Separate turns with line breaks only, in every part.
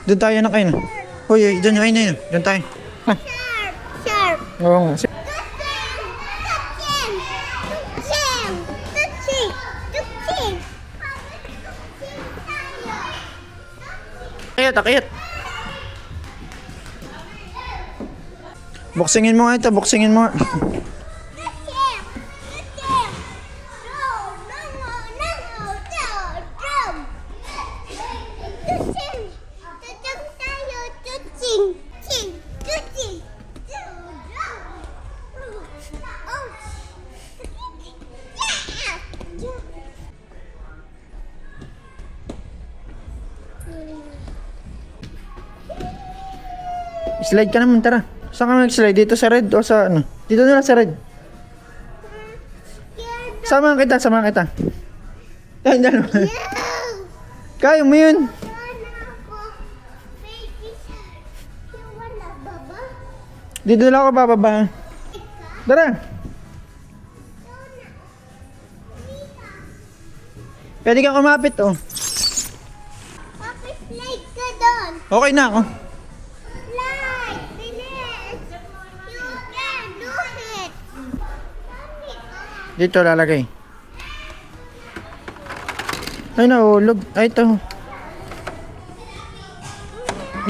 Doon tayo na kayo na. Uy, doon, ayun na yun. Doon tayo. Ah.
Sharp.
Oo nga. Akit, akit. Boksingin mo nga ito, boksingin mo nga. Slide ka naman, tara. Saan ka mag-slide? Dito sa red o sa ano? Dito na lang sa red. Samahan kita, samahan kita. Yan, dalawa. Kaya mo yun. Dito na lang ako bababa. Tara. Pwede kang kumapit, oh.
Slide ka doon.
Okay na ako.
Slide! Bilis! You can do it!
Dito lalagay. Ay, nahulog. Ay, ito.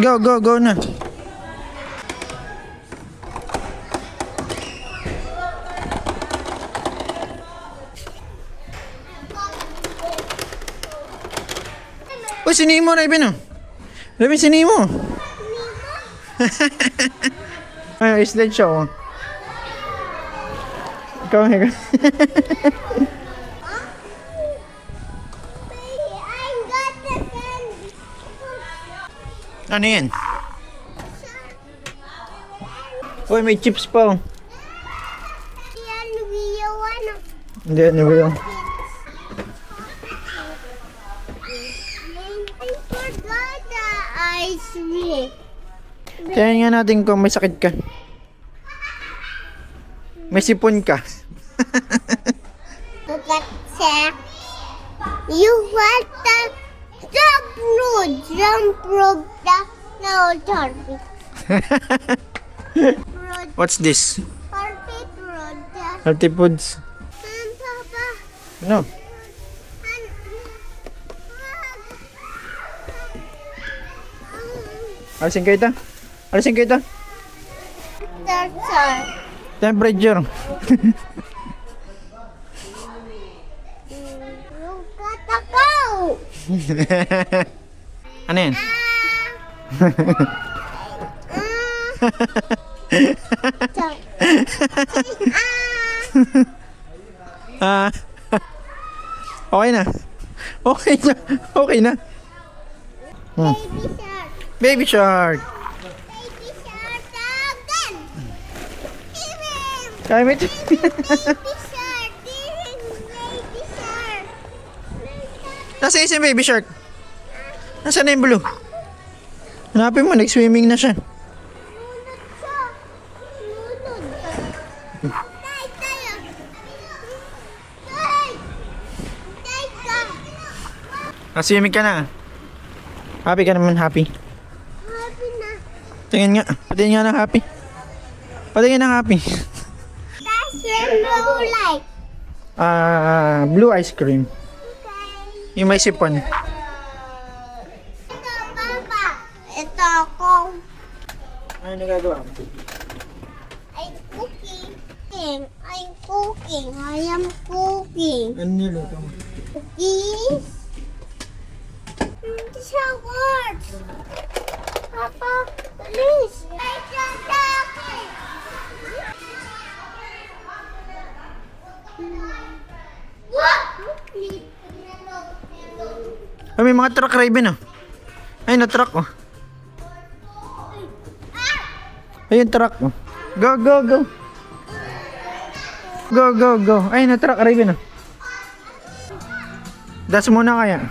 Go, go, go na. Uy, sinimo, Raven, oh. Raven, sinimo. Ay, slide siya, oh. Ikaw, ikaw.
I got the candy.
Ano yan? Uy, may chips pa, oh.
Yan, Rio, ano?
Hindi, ano ba yun?
I forgot the ice cream.
Kaya nga natin kung may sakit ka. May sipon ka.
Look at that. You want the jump road. Jump road. No, carpet. Road.
What's this?
Carpet road.
Healthy foods.
Papa.
No. Alisin kayo ito. Alisin kayo ito.
That's all.
Temperature.
Look at the cow.
Ano yan? Ah. Okay na. Okay na. Okay na. Hmm.
Baby shark.
Baby shark.
Baby shark again.
Kaya mo ito.
Baby shark. Baby shark.
Nasa isa yung baby shark. Nasaan na yung blue? Hanapin mo, nag-swimming na siya.
Lunod siya. Lunod. Tay, tayo. Tay. Tay ka.
Nag-swimming ka na. Happy ka naman, happy.
Happy na.
Tingin nga. Patingin nga ng happy. Patingin ng happy.
That's rainbow light.
Blue ice cream.
Okay.
Yung may sipon.
Ito, Papa. Ito ako.
Ano nagagawa mo?
I'm cooking. I'm cooking. I am cooking.
Ano niluto mo?
Cookies. Siya words. Papa, please. I just talking. What?
Ay, may mga truck, Raven, oh. Ay, na-truck, oh. Ayun, truck, oh. Go, go, go. Go, go, go. Ay, na-truck, Raven, oh. Das muna kaya.